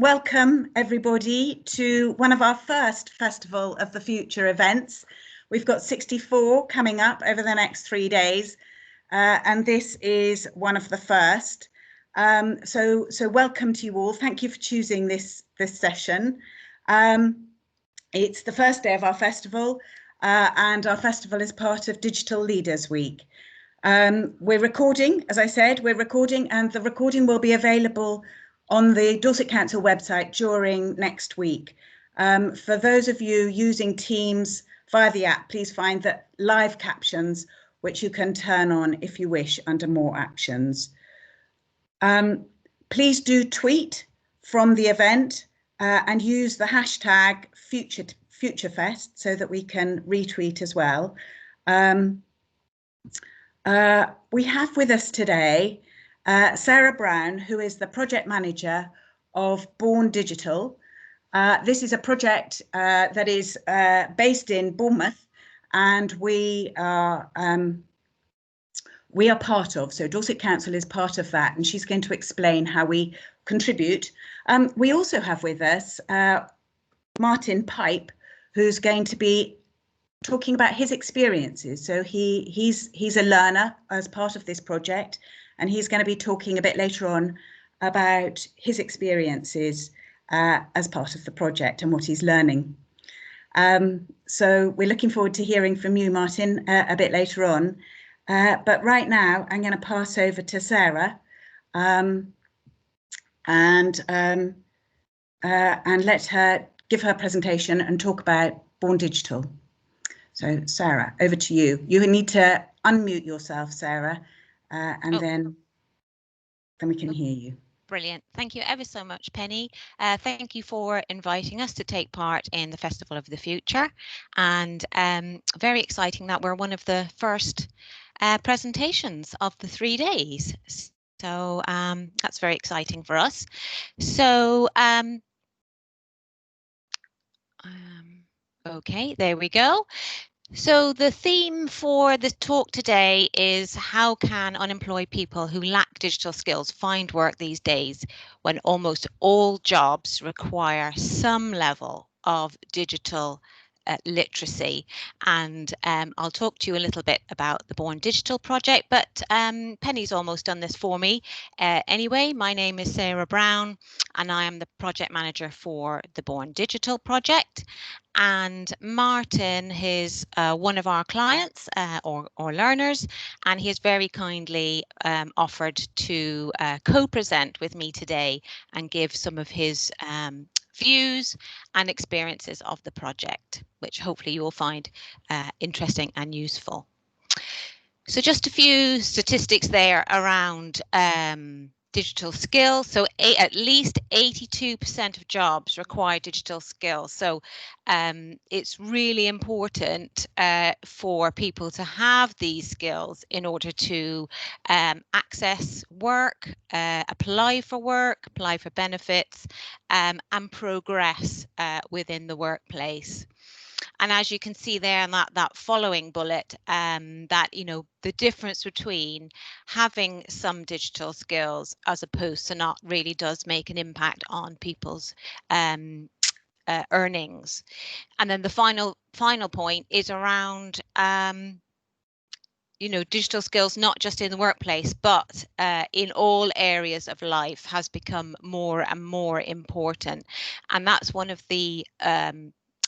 welcome everybody to one of our first Festival of the Future events. We've got 64 coming up over the next 3 days, and this is one of the first. So welcome to you all. Thank you for choosing this session. It's the first day of our festival, and our festival is part of Digital Leaders Week. We're recording, as I said, and the recording will be available on the Dorset Council website during next week. For those of you using Teams via the app, please find the live captions, which you can turn on if you wish under more actions. Please do tweet from the event and use the hashtag FutureFest so that we can retweet as well. We have with us today Sarah Bourne, who is the project manager of Bourne Digital. This is a project that is based in Bournemouth, and we are part of, so Dorset Council is part of that, and she's going to explain how we contribute. We also have with us Martin Pipe, who's going to be talking about his experiences. So he's a learner as part of this project, and he's going to be talking a bit later on about his experiences as part of the project and what he's learning. So we're looking forward to hearing from you, Martin, a bit later on. But right now, I'm going to pass over to Sarah and let her give her presentation and talk about Bourne Digital. So Sarah, over to you. You need to unmute yourself, Sarah, and then we can hear you. Brilliant. Thank you ever so much, Penny. Thank you for inviting us to take part in the Festival of the Future. And very exciting that we're one of the first presentations of the 3 days. So that's very exciting for us. So okay, there we go. So the theme for the talk today is how can unemployed people who lack digital skills find work these days when almost all jobs require some level of digital literacy. And I'll talk to you a little bit about the Bourne Digital project, but Penny's almost done this for me. Anyway, my name is Sarah Bourne, and I am the project manager for the Bourne Digital project. And Martin is one of our clients or learners, and he has very kindly offered to co-present with me today and give some of his views and experiences of the project, which hopefully you will find interesting and useful. So just a few statistics there around digital skills. So at least 82% of jobs require digital skills. So it's really important for people to have these skills in order to access work, apply for benefits, and progress within the workplace. And as you can see there in that following bullet, that, you know, the difference between having some digital skills as opposed to not really does make an impact on people's earnings. And then the final point is around, you know, digital skills, not just in the workplace, but in all areas of life has become more and more important. And that's one of the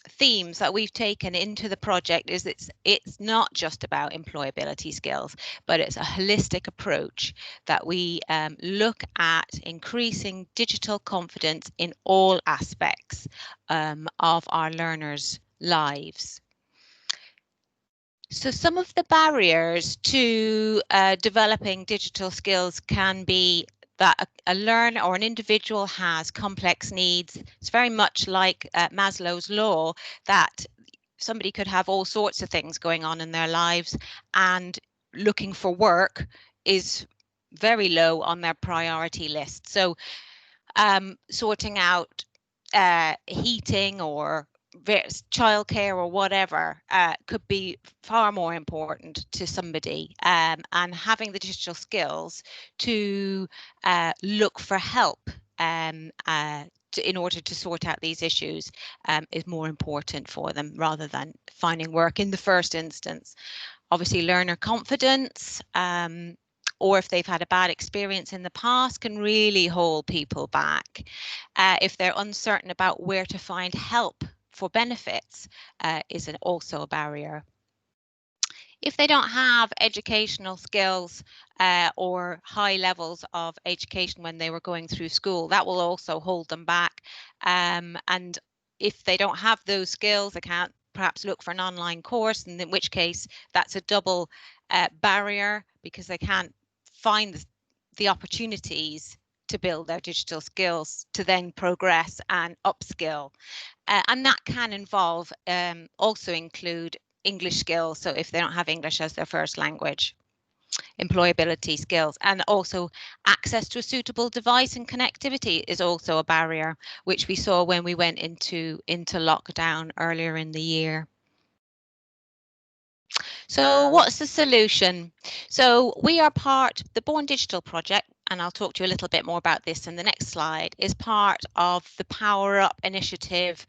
themes that we've taken into the project is it's not just about employability skills, but it's a holistic approach that we look at increasing digital confidence in all aspects of our learners' lives. So some of the barriers to developing digital skills can be that a learner or an individual has complex needs. It's very much like Maslow's law, that somebody could have all sorts of things going on in their lives, and looking for work is very low on their priority list. So sorting out heating or childcare or whatever could be far more important to somebody, and having the digital skills to look for help in order to sort out these issues is more important for them rather than finding work in the first instance. Obviously, learner confidence, or if they've had a bad experience in the past, can really hold people back. If they're uncertain about where to find help for benefits, is also a barrier. If they don't have educational skills or high levels of education when they were going through school, that will also hold them back. And if they don't have those skills, they can't perhaps look for an online course, and in which case that's a double barrier, because they can't find the opportunities to build their digital skills to then progress and upskill. And that can involve also include English skills. So if they don't have English as their first language, employability skills, and also access to a suitable device and connectivity is also a barrier, which we saw when we went into lockdown earlier in the year. So what's the solution? So we are the Bourne Digital project, and I'll talk to you a little bit more about this in the next slide, is part of the Power Up initiative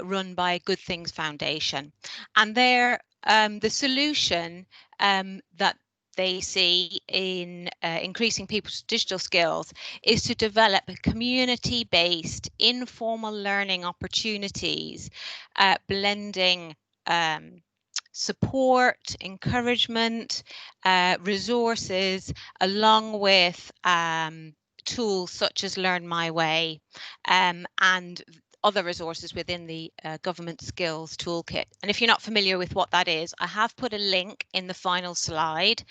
run by Good Things Foundation. And the solution that they see in increasing people's digital skills is to develop community-based informal learning opportunities, blending support, encouragement, resources, along with tools such as Learn My Way and other resources within the government skills toolkit. And if you're not familiar with what that is, I have put a link in the final slide.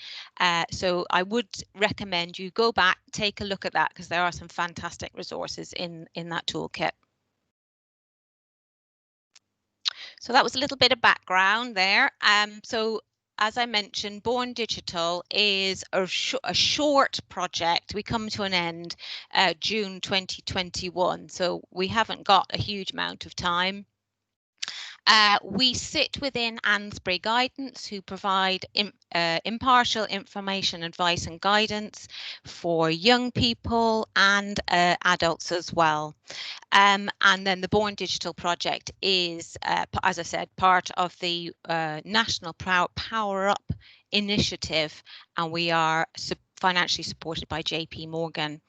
So I would recommend you go back, take a look at that, because there are some fantastic resources in that toolkit. So that was a little bit of background there. So as I mentioned, Bourne Digital is a short project. We come to an end June 2021, so we haven't got a huge amount of time. We sit within Ansbury Guidance, who provide impartial information, advice and guidance for young people and adults as well. And then the Bourne Digital project is, as I said, part of the National Power Up initiative, and we are financially supported by J.P. Morgan.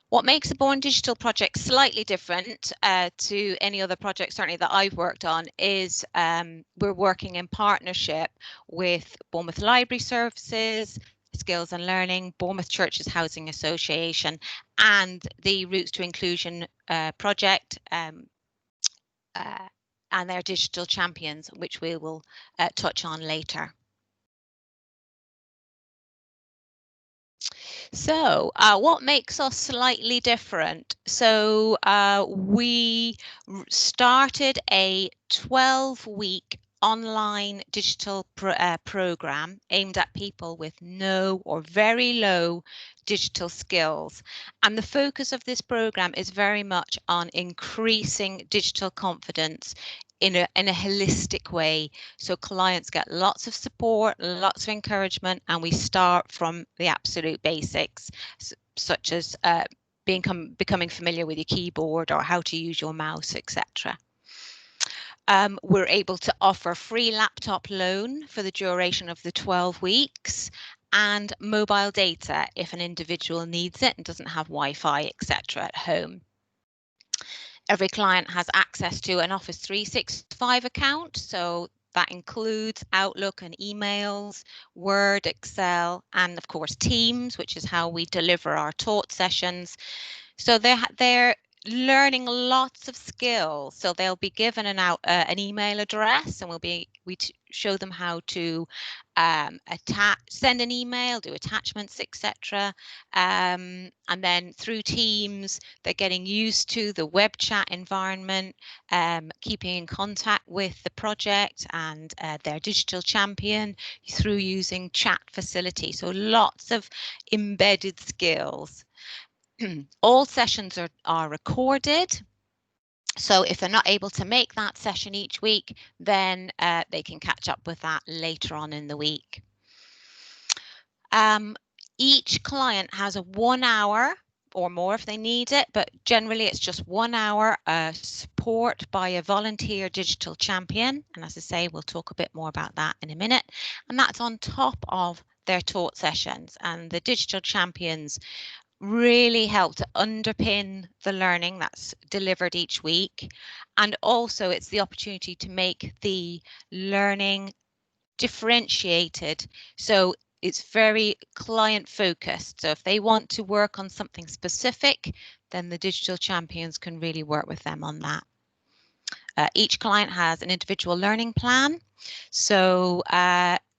What makes the Bourne Digital project slightly different to any other project, certainly that I've worked on, is we're working in partnership with Bournemouth Library Services, Skills and Learning, Bournemouth Churches Housing Association, and the Routes to Inclusion project and their digital champions, which we will touch on later. So what makes us slightly different? So we started a 12-week online digital program aimed at people with no or very low digital skills. And the focus of this program is very much on increasing digital confidence in a holistic way. So clients get lots of support, lots of encouragement, and we start from the absolute basics, such as becoming familiar with your keyboard or how to use your mouse, etc. We're able to offer free laptop loan for the duration of the 12 weeks and mobile data if an individual needs it and doesn't have Wi-Fi, etc. at home. Every client has access to an Office 365 account, so that includes Outlook and emails, Word, Excel, and of course Teams, which is how we deliver our taught sessions. So they're learning lots of skills. So they'll be given an email address, and we show them how to send an email, do attachments, etc. And then through Teams, they're getting used to the web chat environment, keeping in contact with the project and their digital champion through using chat facility. So lots of embedded skills. All sessions are recorded. So if they're not able to make that session each week, then they can catch up with that later on in the week. Each client has a 1 hour or more if they need it, but generally it's just 1 hour support by a volunteer digital champion. And as I say, we'll talk a bit more about that in a minute. And that's on top of their taught sessions, and the digital champions really help to underpin the learning that's delivered each week. And also it's the opportunity to make the learning differentiated. So it's very client focused. So if they want to work on something specific, then the digital champions can really work with them on that. Each client has an individual learning plan. So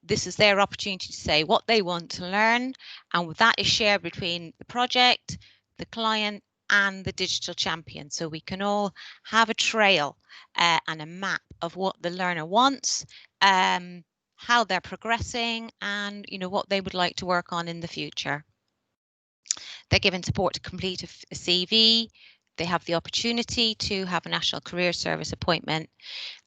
this is their opportunity to say what they want to learn, and that is shared between the project, the client, and the digital champion. So we can all have a trail and a map of what the learner wants, how they're progressing, and what they would like to work on in the future. They're given support to complete a CV. They have the opportunity to have a National Career Service appointment.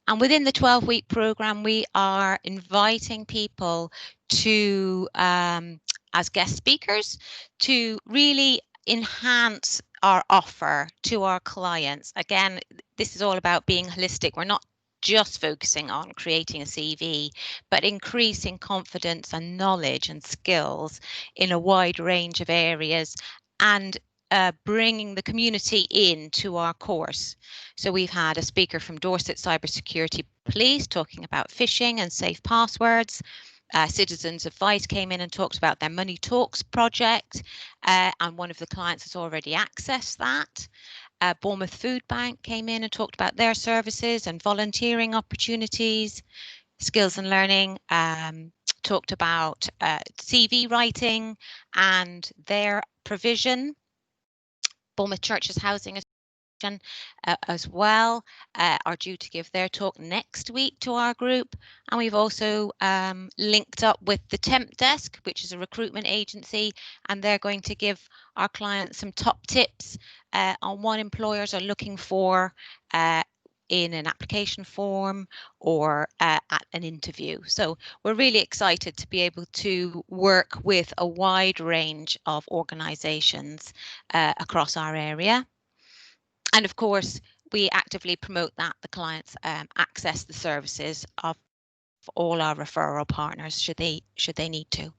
And within the 12-week programme, we are inviting people to, as guest speakers, to really enhance our offer to our clients. Again, this is all about being holistic. We're not just focusing on creating a CV, but increasing confidence and knowledge and skills in a wide range of areas, and bringing the community into our course. So we've had a speaker from Dorset Cybersecurity Police talking about phishing and safe passwords. Citizens Advice came in and talked about their Money Talks project, and one of the clients has already accessed that. Bournemouth Food Bank came in and talked about their services and volunteering opportunities. Skills and Learning talked about CV writing and their provision. Bournemouth Churches Housing as well are due to give their talk next week to our group. And we've also linked up with the Temp Desk, which is a recruitment agency, and they're going to give our clients some top tips on what employers are looking for in an application form or at an interview. So we're really excited to be able to work with a wide range of organisations across our area. And of course, we actively promote that the clients access the services of all our referral partners should they need to.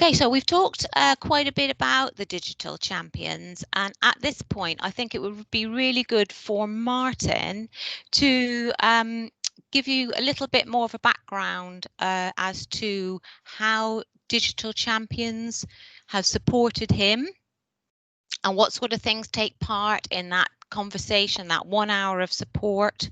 Okay, so we've talked quite a bit about the digital champions, and at this point, I think it would be really good for Martin to give you a little bit more of a background as to how digital champions have supported him and what sort of things take part in that conversation, that 1 hour of support.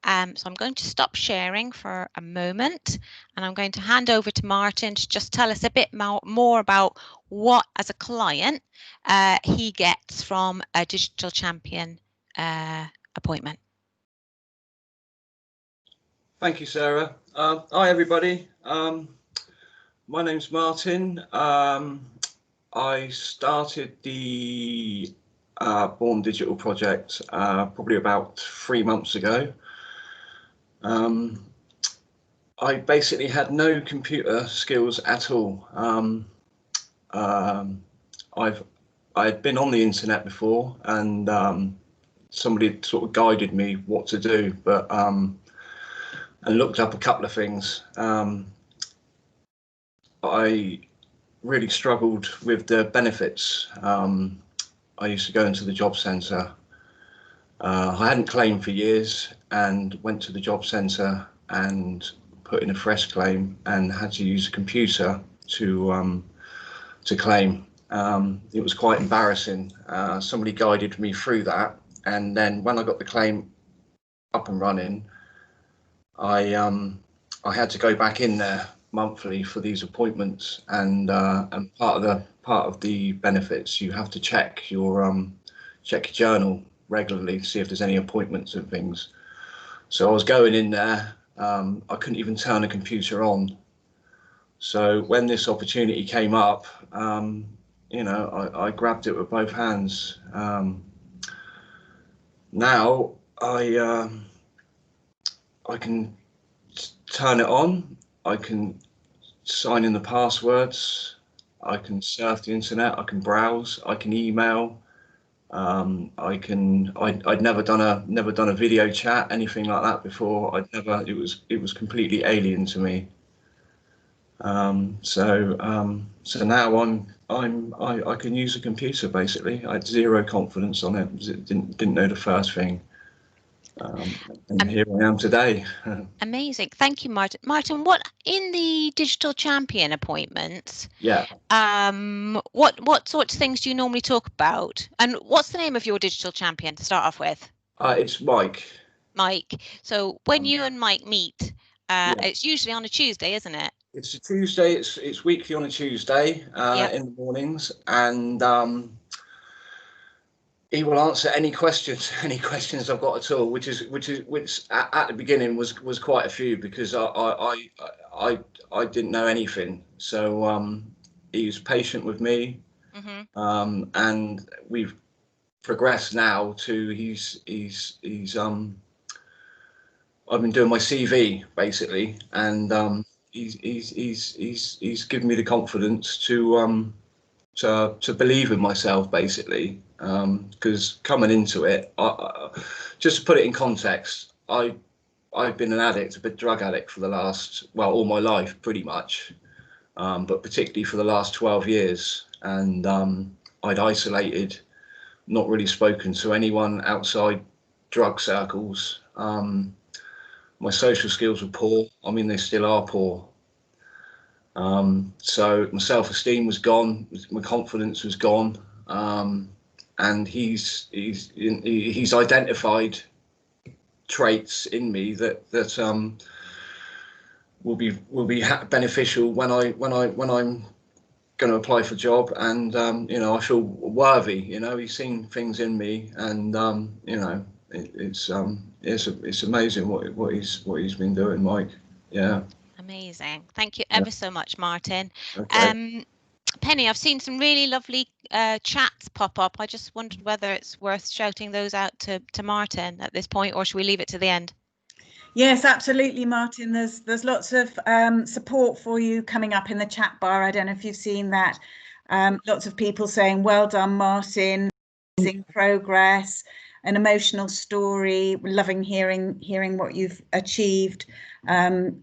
So I'm going to stop sharing for a moment, and I'm going to hand over to Martin to just tell us a bit more about what, as a client, he gets from a digital champion appointment. Thank you, Sarah. Hi, everybody. My name's Martin. I started the Bourne Digital project probably about 3 months ago. I basically had no computer skills at all. I had been on the internet before, and somebody sort of guided me what to do, but and looked up a couple of things. I really struggled with the benefits. I used to go into the job centre. I hadn't claimed for years and went to the job centre and put in a fresh claim and had to use a computer to claim. It was quite embarrassing. Somebody guided me through that, and then when I got the claim up and running, I had to go back in there monthly for these appointments, and part of the benefits, you have to check your journal regularly to see if there's any appointments and things. So I was going in there, I couldn't even turn a computer on. So when this opportunity came up, you know, I grabbed it with both hands. Now I can turn it on. I can sign in the passwords. I can surf the internet. I can browse. I can email. I'd never done a video chat, anything like that before. It was completely alien to me. So now I can use a computer basically. I had zero confidence on it. Didn't know the first thing. And here I am today. Amazing. Thank you, Martin. Martin, what in the digital champion appointments? Yeah. What sorts of things do you normally talk about? And what's the name of your digital champion to start off with? It's Mike. Mike. So when you and Mike meet, it's usually on a Tuesday, isn't it? It's a Tuesday. It's weekly on a Tuesday in the mornings, and he will answer any questions I've got at all, which at the beginning was quite a few, because I didn't know anything. So he was patient with me, and we've progressed now to I've been doing my CV basically, and he's given me the confidence to believe in myself basically, because coming into it, just to put it in context, I've been an addict, a drug addict for the last, well, all my life pretty much, but particularly for the last 12 years, and I'd isolated, not really spoken to anyone outside drug circles. My social skills were poor. I mean, they still are poor. So my self-esteem was gone, my confidence was gone, and he's identified traits in me that will be beneficial when I'm going to apply for a job, and I feel worthy. He's seen things in me, and it's amazing what he's been doing, Mike. Yeah. Amazing. Thank you ever so much, Martin. Okay. Penny, I've seen some really lovely chats pop up. I just wondered whether it's worth shouting those out to Martin at this point, or should we leave it to the end? Yes, absolutely, Martin. There's lots of support for you coming up in the chat bar. I don't know if you've seen that. Lots of people saying, well done, Martin, amazing progress, an emotional story, loving hearing what you've achieved. Thank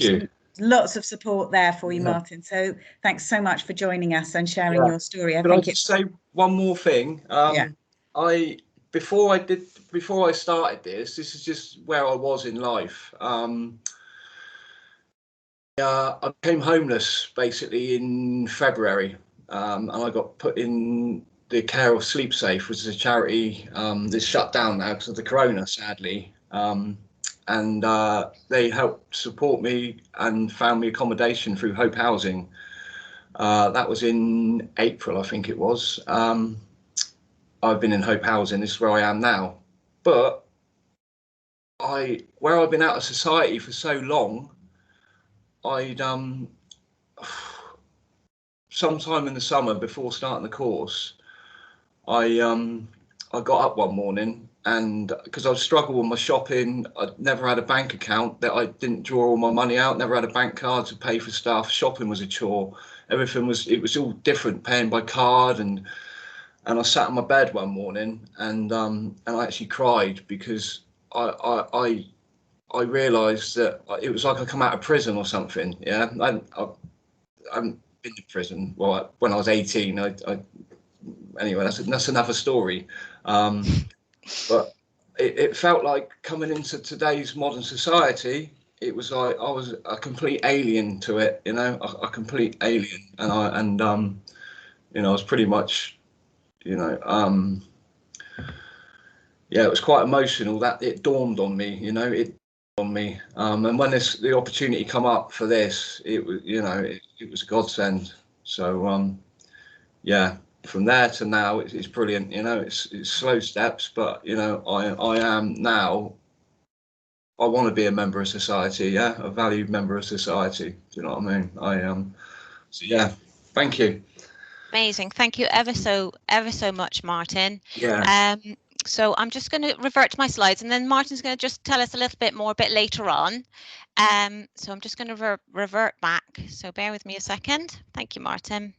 you. Lots of support there for you, Martin. So thanks so much for joining us and sharing your story. Could I just say one more thing? Before I started this is just where I was in life. I became homeless basically in February, and I got put in the care of Sleep Safe, which is a charity that's shut down now because of the corona, sadly. And they helped support me and found me accommodation through Hope Housing. That was in April, I think it was. I've been in Hope Housing. This is where I am now. But where I've been out of society for so long, I'd sometime in the summer before starting the course, I got up one morning, and because I struggled with my shopping, I'd never had a bank account, that I didn't draw all my money out, never had a bank card to pay for stuff. Shopping was a chore. Everything was all different, paying by card, and I sat on my bed one morning, and I actually cried, because I realised that it was like I come out of prison or something. Yeah, I haven't been to prison. Well, when I was 18, anyway, that's another story. But it felt like coming into today's modern society, it was like I was a complete alien to it, a complete alien, and I was pretty much, it was quite emotional. That it dawned on me, and when the opportunity come up for this, it was, it was a godsend. So from there to now, it's brilliant. It's slow steps, but I am now. I want to be a member of society, a valued member of society. Do you know what I mean? I am. So thank you. Amazing. Thank you ever so much, Martin. Yeah. So I'm just going to revert to my slides, and then Martin's going to just tell us a little bit more a bit later on. So I'm just going to revert back. So bear with me a second. Thank you, Martin.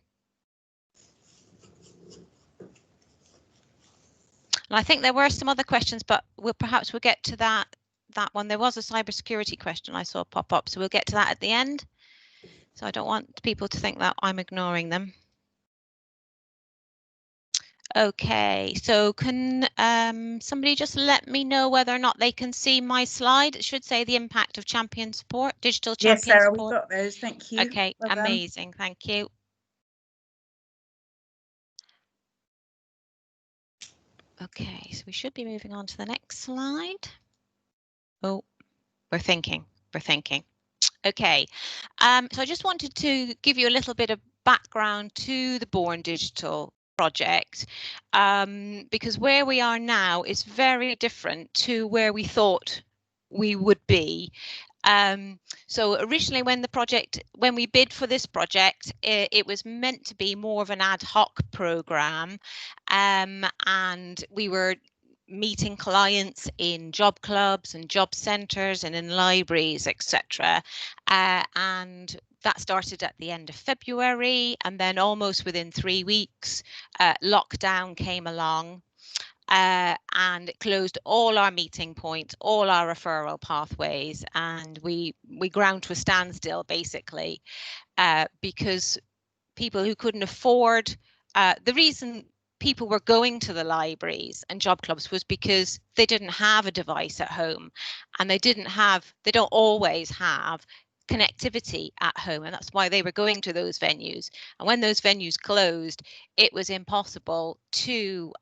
And I think there were some other questions, but perhaps we'll get to that one. There was a cybersecurity question I saw pop up, so we'll get to that at the end. So I don't want people to think that I'm ignoring them. Okay, so can somebody just let me know whether or not they can see my slide? It should say the impact of champion support, digital champion support. Yes, Sarah, we've got those. Thank you. Okay, well amazing. Thank you. Okay, so we should be moving on to the next slide. Oh, we're thinking. Okay, so I just wanted to give you a little bit of background to the Bourne Digital project, because where we are now is very different to where we thought we would be. So originally when we bid for this project, it was meant to be more of an ad hoc program, and we were meeting clients in job clubs and job centres and in libraries, etc. And that started at the end of February, and then almost within 3 weeks, lockdown came along. And it closed all our meeting points, all our referral pathways, and we ground to a standstill basically, because people who couldn't afford, the reason people were going to the libraries and job clubs was because they didn't have a device at home, and they don't always have connectivity at home, and that's why they were going to those venues. And when those venues closed, it was impossible to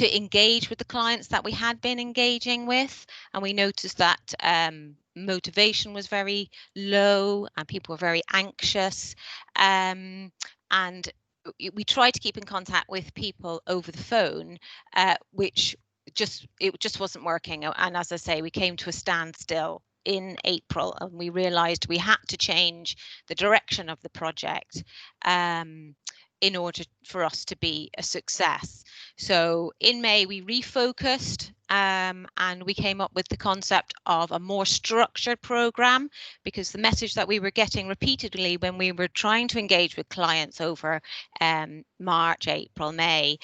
engage with the clients that we had been engaging with, and we noticed that motivation was very low and people were very anxious, and we tried to keep in contact with people over the phone, which it just wasn't working. And as I say, we came to a standstill in April, and we realized we had to change the direction of the project in order for us to be a success. So in May, we refocused, and we came up with the concept of a more structured program, because the message that we were getting repeatedly when we were trying to engage with clients over March, April, May,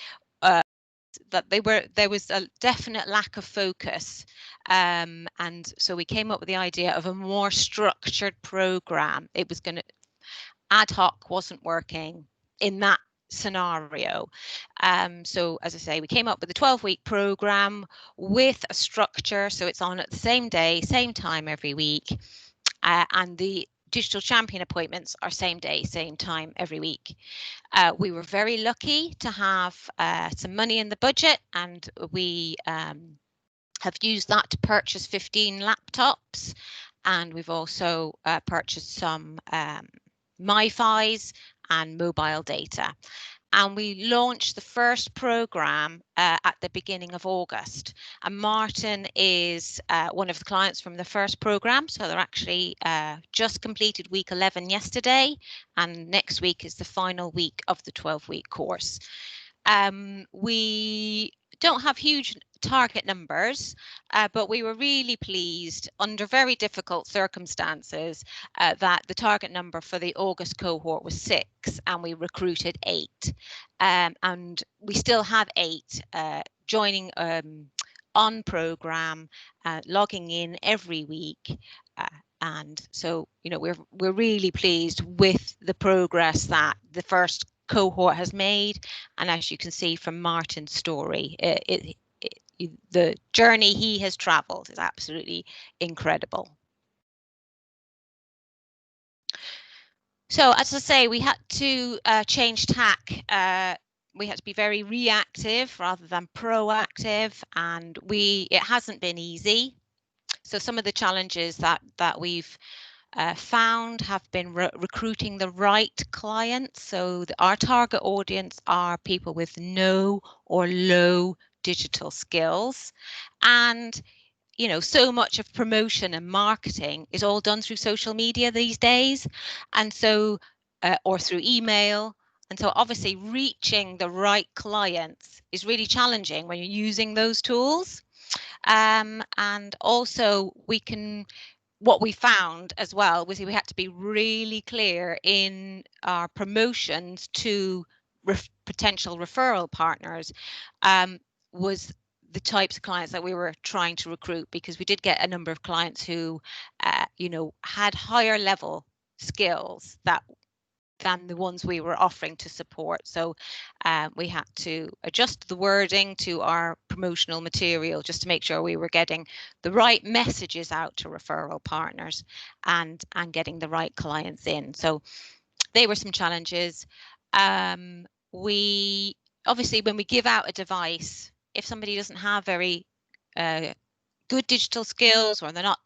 that there was a definite lack of focus, and so we came up with the idea of a more structured program. It was going to, ad hoc wasn't working in that scenario. So as I say, we came up with a 12-week program with a structure, so it's on at the same day, same time every week, and the digital champion appointments are same day, same time every week. We were very lucky to have some money in the budget, and we have used that to purchase 15 laptops, and we've also purchased some MiFis and mobile data. And we launched the first program at the beginning of August. And Martin is one of the clients from the first program. So they're actually just completed week 11 yesterday. And next week is the final week of the 12-week course. We don't have huge target numbers, but we were really pleased under very difficult circumstances that the target number for the August cohort was 6, and we recruited 8, and we still have 8 joining on program, logging in every week, and so we're really pleased with the progress that the first cohort has made. And as you can see from Martin's story, the journey he has traveled is absolutely incredible. So as I say, we had to change tack. We had to be very reactive rather than proactive, and it hasn't been easy. So some of the challenges that we've found have been recruiting the right clients. So our target audience are people with no or low digital skills, and so much of promotion and marketing is all done through social media these days, and so or through email. And so obviously reaching the right clients is really challenging when you're using those tools. And also what we found as well was we had to be really clear in our promotions to potential referral partners, was the types of clients that we were trying to recruit, because we did get a number of clients who, you know, had higher level skills than the ones we were offering to support. So we had to adjust the wording to our promotional material just to make sure we were getting the right messages out to referral partners and getting the right clients in. So they were some challenges. We obviously, when we give out a device, if somebody doesn't have very good digital skills, or they're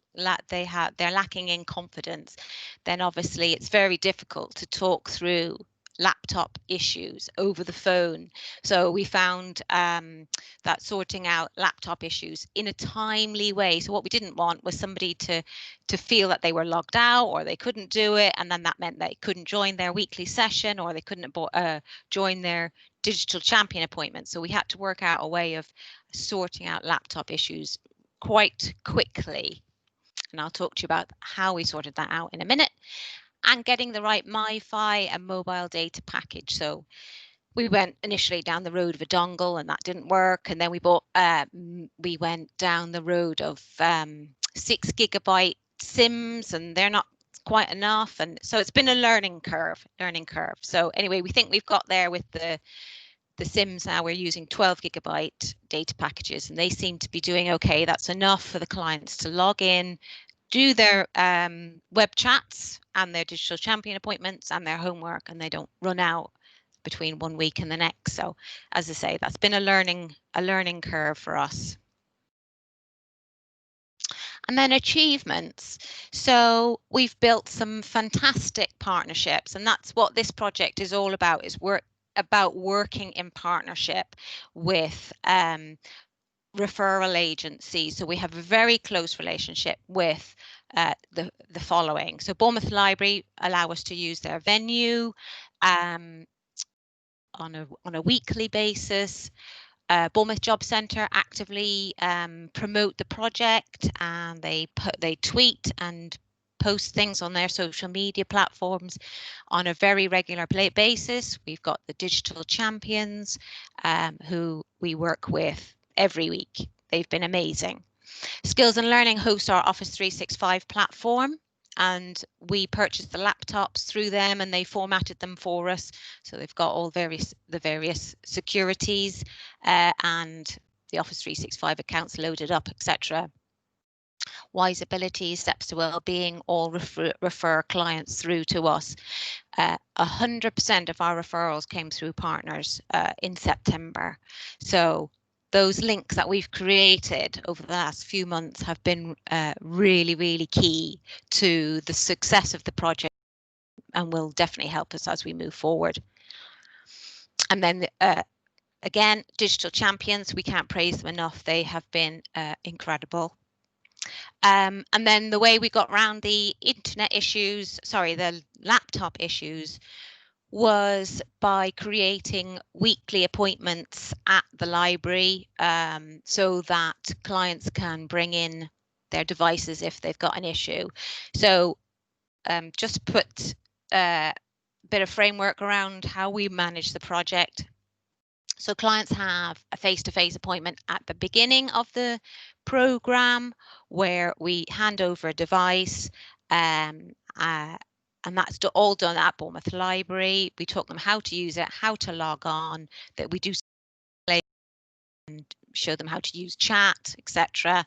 lacking in confidence, then obviously it's very difficult to talk through laptop issues over the phone. So we found that sorting out laptop issues in a timely way. So what we didn't want was somebody to feel that they were logged out or they couldn't do it, and then that meant they couldn't join their weekly session, or they couldn't join their digital champion appointment. So we had to work out a way of sorting out laptop issues quite quickly, and I'll talk to you about how we sorted that out in a minute, and getting the right MiFi and mobile data package. So we went initially down the road of a dongle, and that didn't work, and then we went down the road of 6 GB SIMs, and they're not quite enough, and so it's been a learning curve. So anyway, we think we've got there with the SIMs now. We're using 12 GB data packages, and they seem to be doing okay. That's enough for the clients to log in, do their web chats and their digital champion appointments and their homework, and they don't run out between 1 week and the next. So as I say, that's been a learning curve for us. And then achievements. So we've built some fantastic partnerships, and that's what this project is all about, is working in partnership with referral agencies. So we have a very close relationship with the following. So Bournemouth Library allow us to use their venue on a weekly basis. Bournemouth Job Centre actively promote the project, and they tweet and post things on their social media platforms on a very regular basis. We've got the digital champions who we work with every week. They've been amazing. Skills and Learning hosts our Office 365 platform, and we purchased the laptops through them, and they formatted them for us. So they've got all the various securities and the Office 365 accounts loaded up, etc. Wise Abilities, Steps to Wellbeing, all refer clients through to us. 100% of our referrals came through partners in September. So those links that we've created over the last few months have been really, really key to the success of the project, and will definitely help us as we move forward. And then again, digital champions, we can't praise them enough. They have been incredible. And then the way we got around the the laptop issues, was by creating weekly appointments at the library, so that clients can bring in their devices if they've got an issue. So just put a bit of framework around how we manage the project. So clients have a face-to-face appointment at the beginning of the program, where we hand over a device, and that's all done at Bournemouth Library. We taught them how to use it, how to log on, that we do and show them how to use chat, etc.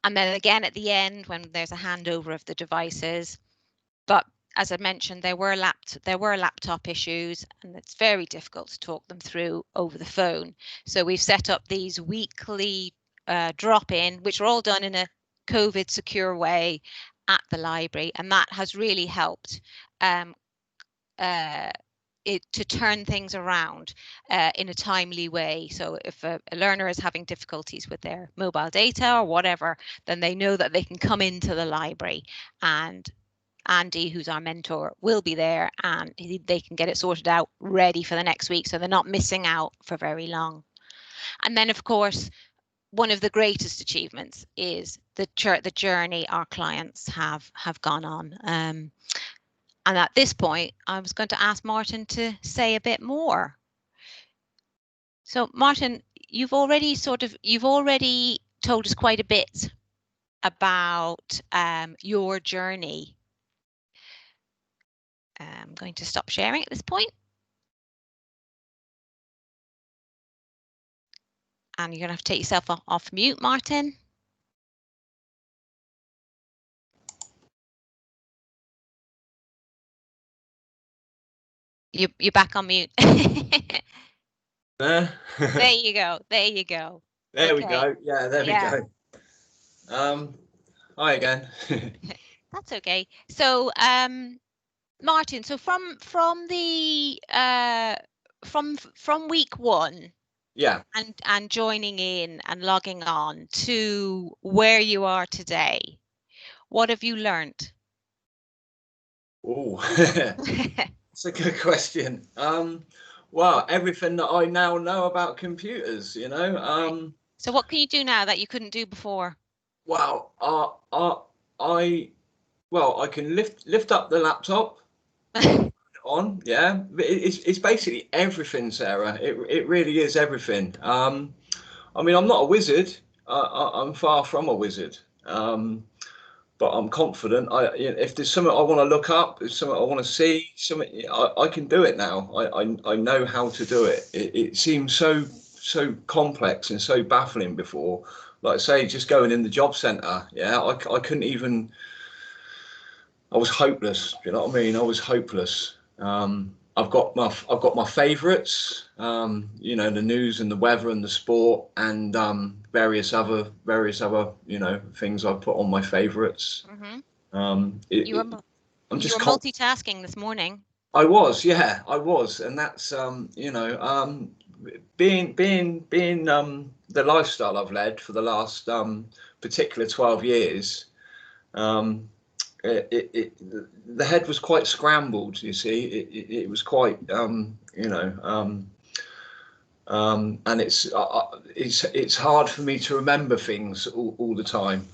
And then again at the end, when there's a handover of the devices. But as I mentioned, there were laptop issues, and it's very difficult to talk them through over the phone. So we've set up these weekly drop-in, which are all done in a COVID secure way at the library, and that has really helped to turn things around in a timely way. So if a learner is having difficulties with their mobile data or whatever, then they know that they can come into the library, and Andy, who's our mentor, will be there, and they can get it sorted out ready for the next week, so they're not missing out for very long. And then, of course, one of the greatest achievements is the journey our clients have gone on. And at this point, I was going to ask Martin to say a bit more. So Martin, you've already told us quite a bit about your journey. I'm going to stop sharing at this point. And you're going to have to take yourself off mute, Martin. You're back on mute. There you go. There you go. There we go. Yeah, there we go. Hi again. That's okay. So, Martin, so from week one, yeah, and joining in and logging on to where you are today, what have you learned? Oh, that's a good question. Well, everything that I now know about computers, you know. So what can you do now that you couldn't do before? Well, I can lift up the laptop on, yeah. It's basically everything, Sarah. It really is everything. I mean, I'm not a wizard. I'm far from a wizard. But I'm confident. If there's something I want to look up, if something I want to see, something I can do it now. I know how to do it. It seems so complex and so baffling before. Like I say, just going in the job centre, yeah, I couldn't even. I was hopeless. You know what I mean? I was hopeless. I've got my favourites. You know, the news and the weather and the sport and various other you know things I put on my favourites. Mm-hmm. You were multitasking this morning. I was, yeah, I was, and that's you know being the lifestyle I've led for the last particular 12 years. The head was quite scrambled, you see. It was quite you know and it's hard for me to remember things all the time.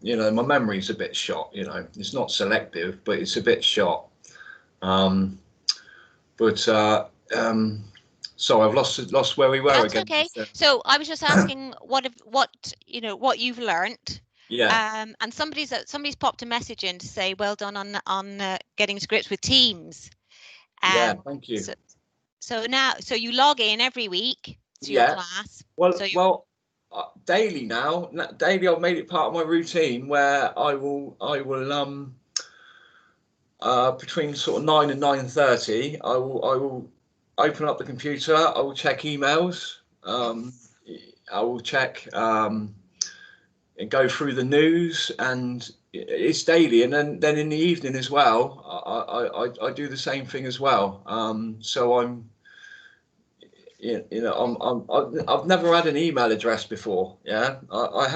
You know, my memory's a bit shot, you know. It's not selective, but it's a bit shot. So I've lost where we were. That's again. Okay. So I was just asking what you've learnt. Yeah. And somebody's popped a message in to say well done on getting to grips with Teams. Yeah, thank you. So you log in every week to your class. Well, daily now. Daily, I've made it part of my routine where I will between sort of 9 and 9:30, I will open up the computer. I will check emails. I will check and go through the news, and it's daily. And then in the evening as well, I do the same thing as well. So I've never had an email address before. Yeah, I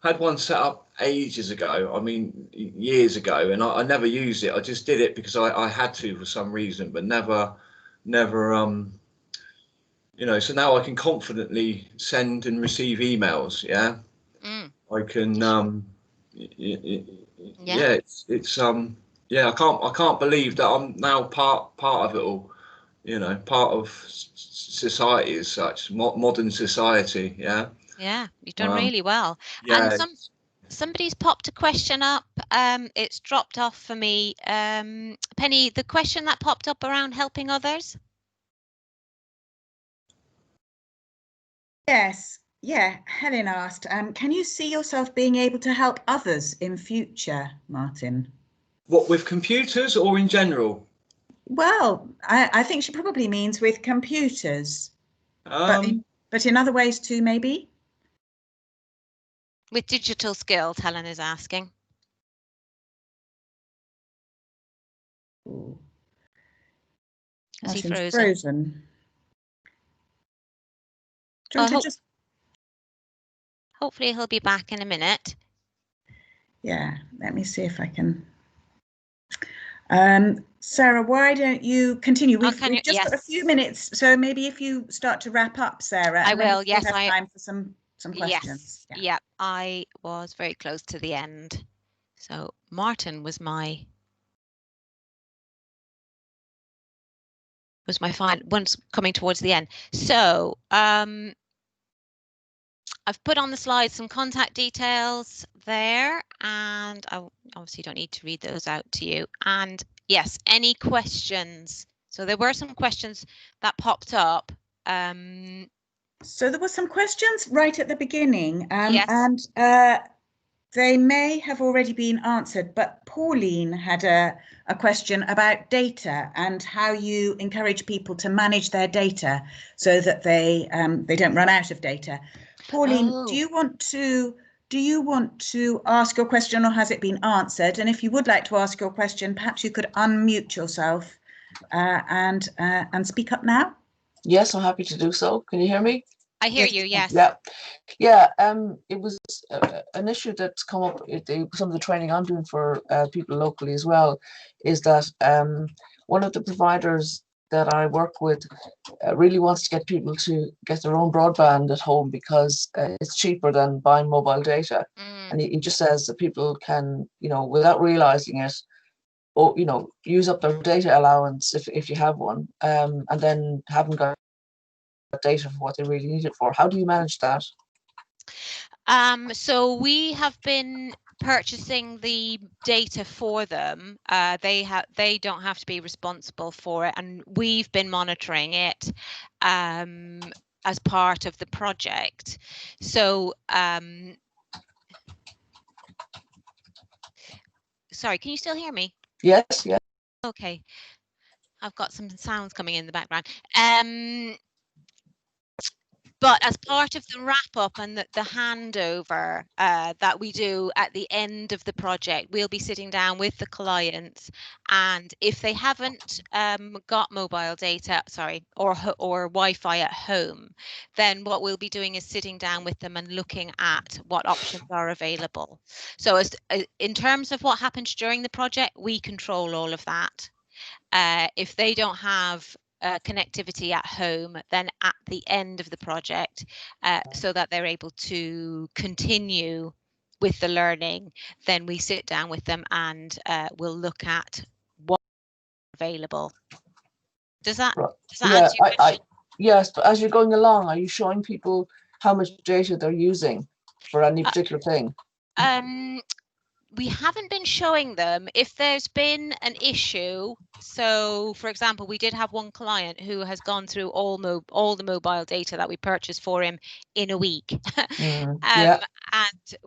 had one set up ages ago. I mean, years ago, and I never used it. I just did it because I had to for some reason, but never you know. So now I can confidently send and receive emails. Yeah, I can. Yeah, it's yeah. I can't believe that I'm now part of it all. You know, part of society as such, modern society. Yeah. Yeah, you've done really well. Yeah. And somebody's popped a question up. It's dropped off for me. Penny, the question that popped up around helping others. Yes. Yeah, Helen asked, can you see yourself being able to help others in future, Martin? What, with computers or in general? Well, I think she probably means with computers, but in other ways too, maybe? With digital skills, Helen is asking. Is he frozen? Hopefully he'll be back in a minute. Yeah, let me see if I can. Sarah, why don't you continue? We've just yes. got a few minutes, so maybe if you start to wrap up, Sarah. I will. Yes, have time for some questions. Yes. Yeah, I was very close to the end. So Martin was my final once coming towards the end. So I've put on the slide some contact details there, and I obviously don't need to read those out to you. And yes, any questions? So there were some questions that popped up. So there were some questions right at the beginning, yes. and they may have already been answered, but Pauline had a question about data and how you encourage people to manage their data so that they don't run out of data. Pauline, do you want to ask your question, or has it been answered? And if you would like to ask your question, perhaps you could unmute yourself and speak up now. Yes, I'm happy to do so. Can you hear me? I hear you, yes. Yeah. It was an issue that's come up. Some of the training I'm doing for people locally as well is that one of the providers that I work with really wants to get people to get their own broadband at home because it's cheaper than buying mobile data. And he just says that people can, without realizing it, use up their data allowance if you have one, and then haven't got data for what they really need it for. How do you manage that? So we have been purchasing the data for them. They don't have to be responsible for it, and we've been monitoring it as part of the project. So sorry, can you still hear me? Yes. Okay, I've got some sounds coming in the background. But as part of the wrap up and the handover that we do at the end of the project, we'll be sitting down with the clients, and if they haven't got mobile data, or Wi-Fi at home, then what we'll be doing is sitting down with them and looking at what options are available. So in terms of what happens during the project, we control all of that. If they don't have connectivity at home, then at the end of the project, so that they're able to continue with the learning, then we sit down with them and we'll look at what's available. Does that answer your question? Yes, but as you're going along, are you showing people how much data they're using for any particular thing? We haven't been showing them. If there's been an issue, so for example, we did have one client who has gone through all the mobile data that we purchased for him in a week. And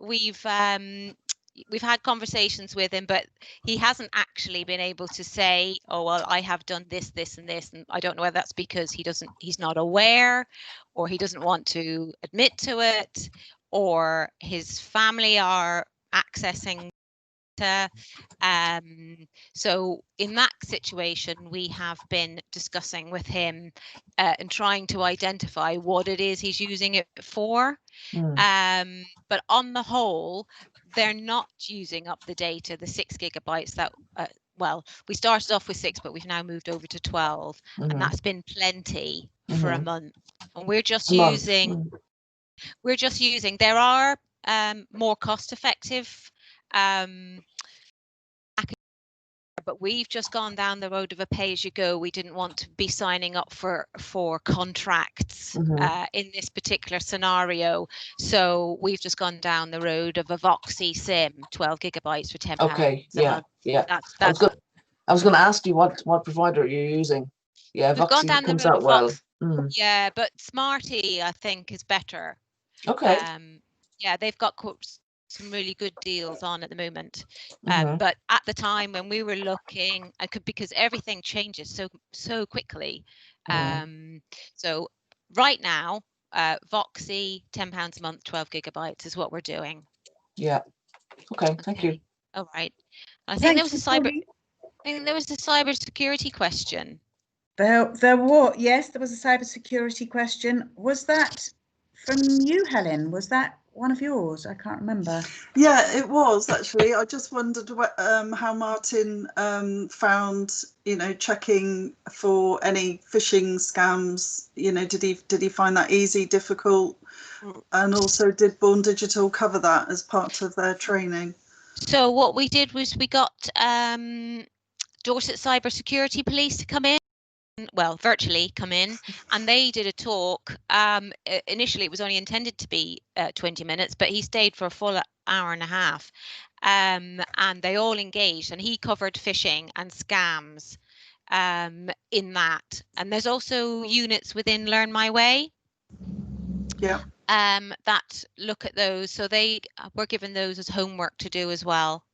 we've had conversations with him, but he hasn't actually been able to say, oh well, I have done this, this and this, and I don't know whether that's because he's not aware, or he doesn't want to admit to it, or his family are accessing data. So in that situation, we have been discussing with him and trying to identify what it is he's using it for. But on the whole, they're not using up the data, the 6 gigabytes that well, we started off with 6, but we've now moved over to 12, and that's been plenty for a month. And we're just using there are more cost effective but we've just gone down the road of a pay-as-you-go. We didn't want to be signing up for contracts in this particular scenario, so we've just gone down the road of a Voxy SIM, 12 gigabytes for £10. Okay, yeah. That's I was going to ask you what provider you're using. Yeah, we've gone down comes the road out well. Yeah, but Smarty I think is better. Okay. Yeah, they've got some really good deals on at the moment, but at the time when we were looking, because everything changes so quickly, so right now Voxy, £10 a month, 12 gigabytes is what we're doing. Yeah. Okay, thank you. All right. I think there was a cyber security question. There was a cyber security question. Was that from you, Helen? Was that one of yours? I can't remember. Yeah, it was actually. I just wondered how Martin found, checking for any phishing scams. Did he find that easy, difficult? And also, did Bourne Digital cover that as part of their training? So what we did was we got Dorset Cybersecurity Police to come in. Well, virtually come in, and they did a talk. Initially, it was only intended to be 20 minutes, but he stayed for a full hour and a half, and they all engaged, and he covered phishing and scams in that. And there's also units within Learn My Way. Yeah. That look at those, so they were given those as homework to do as well.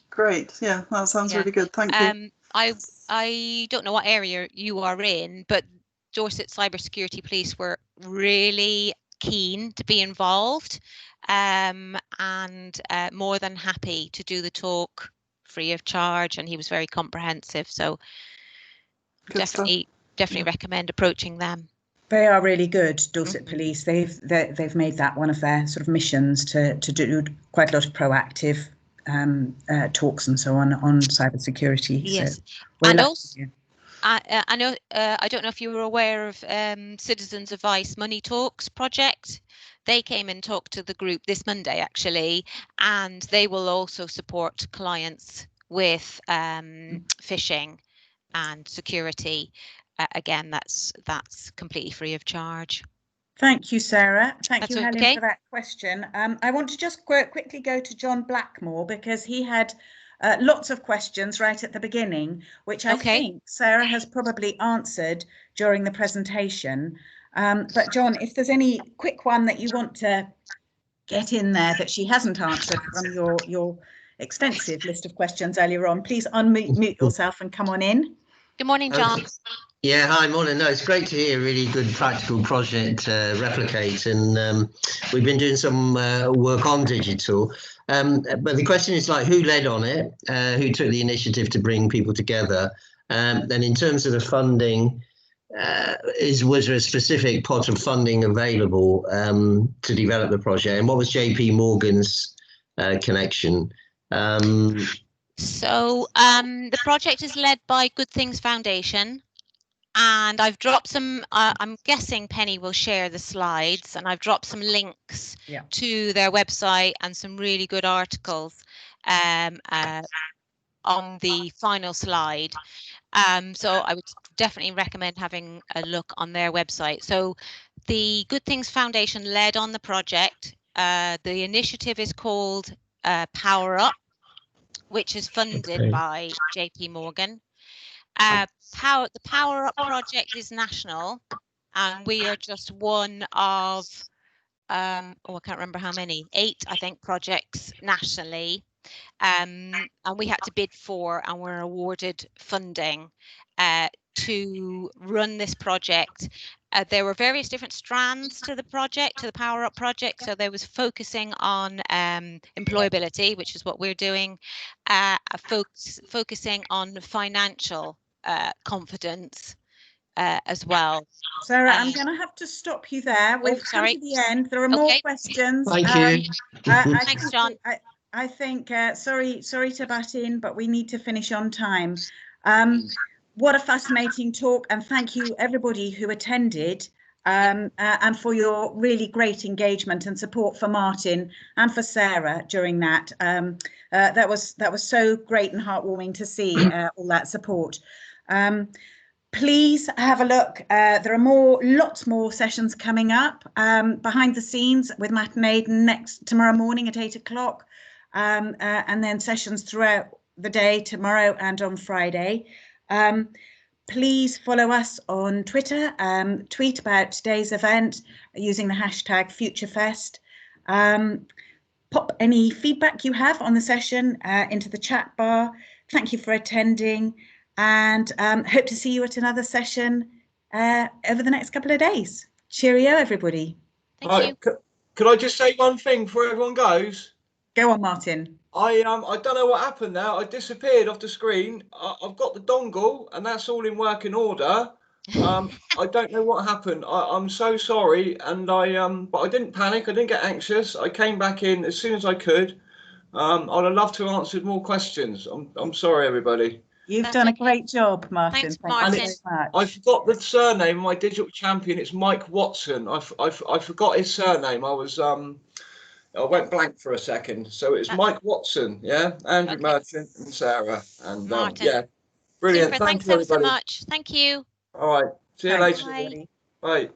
Great. Yeah, that sounds really good. Thank you. I don't know what area you are in, but Dorset Cybersecurity Police were really keen to be involved, and more than happy to do the talk free of charge, and he was very comprehensive. So Good definitely recommend approaching them. They are really good, Dorset Police. They've made that one of their sort of missions to do quite a lot of proactive talks and so on cybersecurity. Yes, so and also I know I don't know if you were aware of Citizens Advice Money Talks project. They came and talked to the group this Monday actually, and they will also support clients with phishing and security. Again, that's completely free of charge. Thank you, Sarah. Thank you, Helen, okay. for that question. I want to just quickly go to John Blackmore because he had lots of questions right at the beginning, which I think Sarah has probably answered during the presentation. But John, if there's any quick one that you want to get in there that she hasn't answered from your extensive list of questions earlier on, please unmute yourself and come on in. Good morning, John. Yeah, hi, morning. No, it's great to hear a really good practical project replicate, and we've been doing some work on digital. But the question is like, who led on it? Who took the initiative to bring people together? And in terms of the funding, was there a specific pot of funding available to develop the project? And what was J.P. Morgan's connection? So the project is led by Good Things Foundation. And I've dropped some, I'm guessing Penny will share the slides, and I've dropped some links to their website and some really good articles on the final slide. So I would definitely recommend having a look on their website. So the Good Things Foundation led on the project. The initiative is called Power Up, which is funded by J.P. Morgan. The Power Up project is national, and we are just one of I can't remember how many, 8 I think projects nationally, and we had to bid for and were awarded funding to run this project. There were various different strands to the project, to the Power Up project. So there was focusing on employability, which is what we're doing, focusing on financial confidence as well. Sarah, I'm going to have to stop you there. We've come to the end. There are more questions. Thank you. Thanks, John. I think, sorry to butt in, but we need to finish on time. What a fascinating talk, and thank you everybody who attended, and for your really great engagement and support for Martin and for Sarah during that. That was so great and heartwarming to see all that support. Please have a look. There are lots more sessions coming up behind the scenes with Matt and Aidan tomorrow morning at 8 o'clock, and then sessions throughout the day tomorrow and on Friday. Please follow us on Twitter, tweet about today's event using the hashtag FutureFest. Pop any feedback you have on the session into the chat bar. Thank you for attending, and hope to see you at another session over the next couple of days. Cheerio, everybody. Thank you. Could I just say one thing before everyone goes? Go on, Martin. I don't know what happened now. I disappeared off the screen. I've got the dongle and that's all in working order, I don't know what happened. I'm so sorry, and but I didn't panic. I didn't get anxious. I came back in as soon as I could. I'd have loved to have answered more questions. I'm sorry, everybody. You've That's done a okay. great job, Martin. Thanks, Thank Martin. you very much. I forgot the surname of my digital champion. It's Mike Watson. I forgot his surname. I went blank for a second. So it's Mike Watson, yeah, Andrew Okay. Merchant and Sarah, and Martin. yeah, brilliant. Super. Thank Thanks you, ever so everybody. much. Thank you. All right, see you Thanks, later. everybody. Bye.